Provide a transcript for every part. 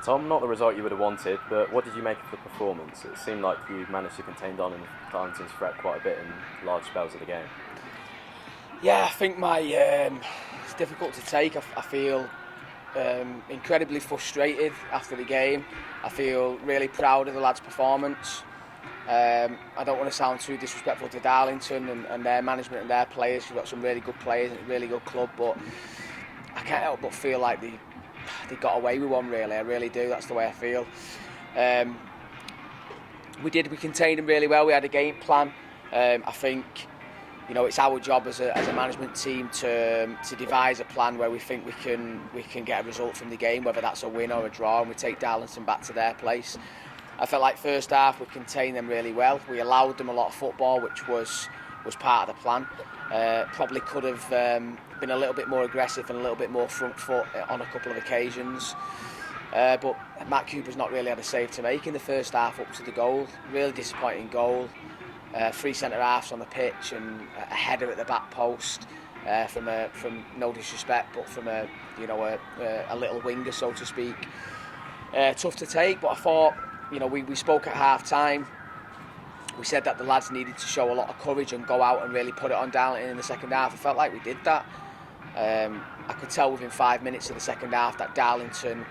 Tom, not the result you would have wanted, but what did you make of the performance? It seemed like you managed to contain Darlington's threat quite a bit in large spells of the game. Yeah, I think it's difficult to take. I feel incredibly frustrated after the game. I feel really proud of the lads' performance. I don't want to sound too disrespectful to Darlington and their management and their players. We've got some really good players and a really good club, but I can't help but feel like they got away with one, really. I really do. That's the way I feel. We contained them really well. We had a game plan. I think, it's our job as a management team to devise a plan where we think we can get a result from the game, whether that's a win or a draw, and we take Darlington back to their place. I felt like first half we contained them really well. We allowed them a lot of football, which was part of the plan. Probably could have been a little bit more aggressive and a little bit more front foot on a couple of occasions. But Matt Cooper's not really had a save to make in the first half up to the goal. Really disappointing goal. 3 centre halves on the pitch and a header at the back post from no disrespect, but from a little winger, so to speak. Tough to take, but I thought, we spoke at half time. We said that the lads needed to show a lot of courage and go out and really put it on Darlington in the second half. I felt like we did that. I could tell within 5 minutes of the second half that Darlington,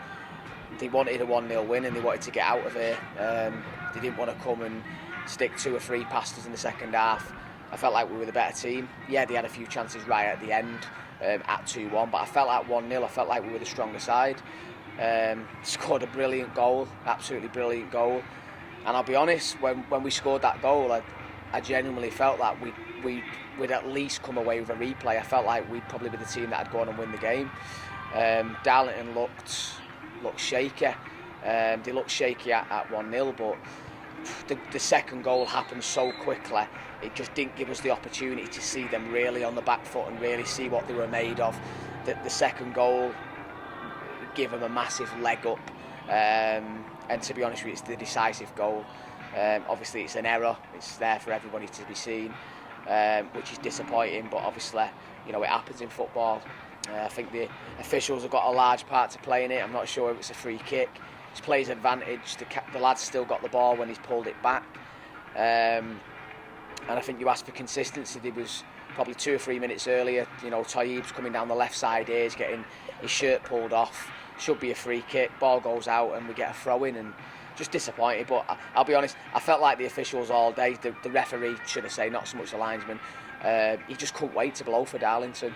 they wanted a 1-0 win and they wanted to get out of here. They didn't want to come and stick 2 or 3 past us in the second half. I felt like we were the better team. Yeah, they had a few chances right at the end at 2-1, but I felt at 1-0, I felt like we were the stronger side. Scored a brilliant goal, absolutely brilliant goal. And I'll be honest, when we scored that goal, I genuinely felt that we'd at least come away with a replay. I felt like we'd probably be the team that had gone and win the game. Darlington looked shaky. They looked shaky at 1-0, but the second goal happened so quickly, it just didn't give us the opportunity to see them really on the back foot and really see what they were made of. The second goal gave them a massive leg up. And to be honest with you, it's the decisive goal. Obviously it's an error, it's there for everybody to be seen, which is disappointing, but obviously, it happens in football. I think the officials have got a large part to play in it. I'm not sure if it's a free kick. It's players' advantage. The lad's still got the ball when he's pulled it back. And I think you asked for consistency. There was probably 2 or 3 minutes earlier, Tayyib's coming down the left side here, he's getting his shirt pulled off. Should be a free kick, ball goes out and we get a throw in, and just disappointed. But I'll be honest, I felt like the officials all day, the referee, should I say, not so much the linesman, he just couldn't wait to blow for Darlington.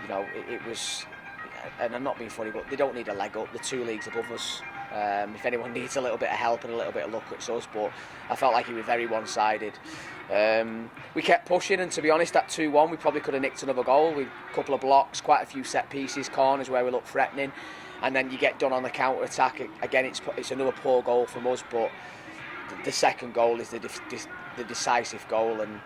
It was, and I'm not being funny, but they don't need a leg up, they're 2 leagues above us. If anyone needs a little bit of help and a little bit of luck, it's us, but I felt like he was very one-sided. We kept pushing, and to be honest, at 2-1 we probably could have nicked another goal. We a couple of blocks, quite a few set pieces, corners where we looked threatening, and then you get done on the counter attack. Again, it's another poor goal from us, but the second goal is the decisive goal, and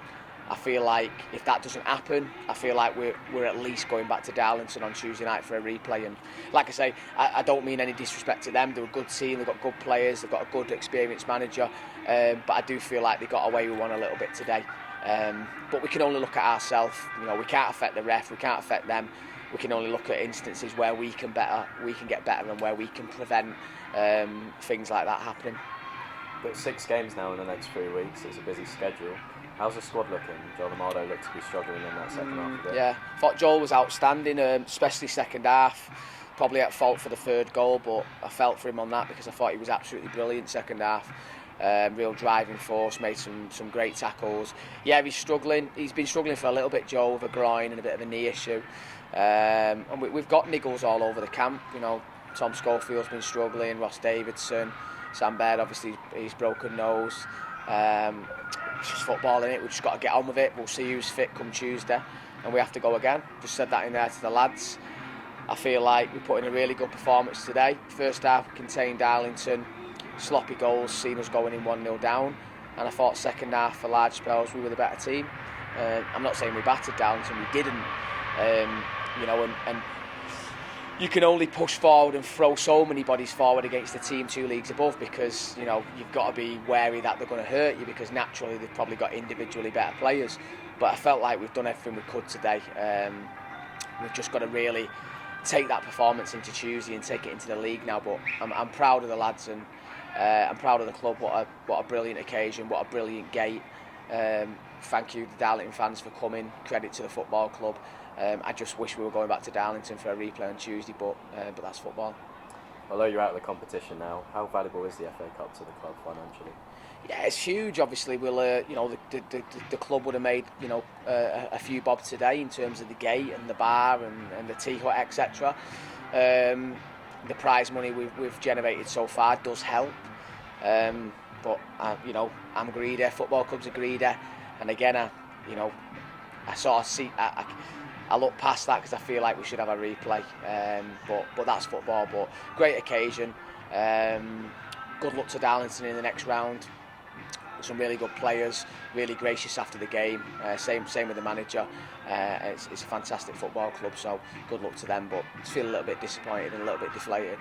I feel like if that doesn't happen, I feel like we're at least going back to Darlington on Tuesday night for a replay. And like I say, I don't mean any disrespect to them. They're a good team, they've got good players, they've got a good experienced manager, but I do feel like they got away with one a little bit today. But we can only look at ourselves. We can't affect the ref, we can't affect them. We can only look at instances where we can get better, and where we can prevent things like that happening. We've got 6 games now in the next 3 weeks. It's a busy schedule. How's the squad looking? Joel Amado looked to be struggling in that second half a bit. Yeah, I thought Joel was outstanding, especially second half. Probably at fault for the 3rd goal, but I felt for him on that because I thought he was absolutely brilliant second half. Real driving force, made some great tackles. Yeah, he's struggling. He's been struggling for a little bit, Joel, with a groin and a bit of a knee issue. And we've got niggles all over the camp. Tom Schofield's been struggling, Ross Davidson, Sam Baird, obviously he's broken nose. It's just football, innit? We've just got to get on with it. We'll see who's fit come Tuesday, and we have to go again. Just said that in there to the lads. I feel like we put in a really good performance today. First half contained Darlington, sloppy goals, seen us going in 1-0 down, and I thought second half for large spells we were the better team. I'm not saying we battered Darlington, we didn't. And you can only push forward and throw so many bodies forward against the team 2 leagues above, because you've got to be wary that they're going to hurt you, because naturally they've probably got individually better players. But I felt like we've done everything we could today. We've just got to really take that performance into Tuesday and take it into the league now. But I'm proud of the lads, and I'm proud of the club. What a brilliant occasion, what a brilliant gate. Thank you, the Darlington fans, for coming. Credit to the football club. I just wish we were going back to Darlington for a replay on Tuesday, but that's football. Although you're out of the competition now, how valuable is the FA Cup to the club financially? Yeah, it's huge. Obviously, we'll the club would have made a few bob today in terms of the gate and the bar and the tea hut, etc. The prize money we've generated so far does help, but I'm greedy. Football clubs are greedy, and again, I sort of see. I look past that because I feel like we should have a replay, but that's football. But great occasion. Good luck to Darlington in the next round. Some really good players, really gracious after the game. Same with the manager. It's a fantastic football club, so good luck to them. But I feel a little bit disappointed and a little bit deflated.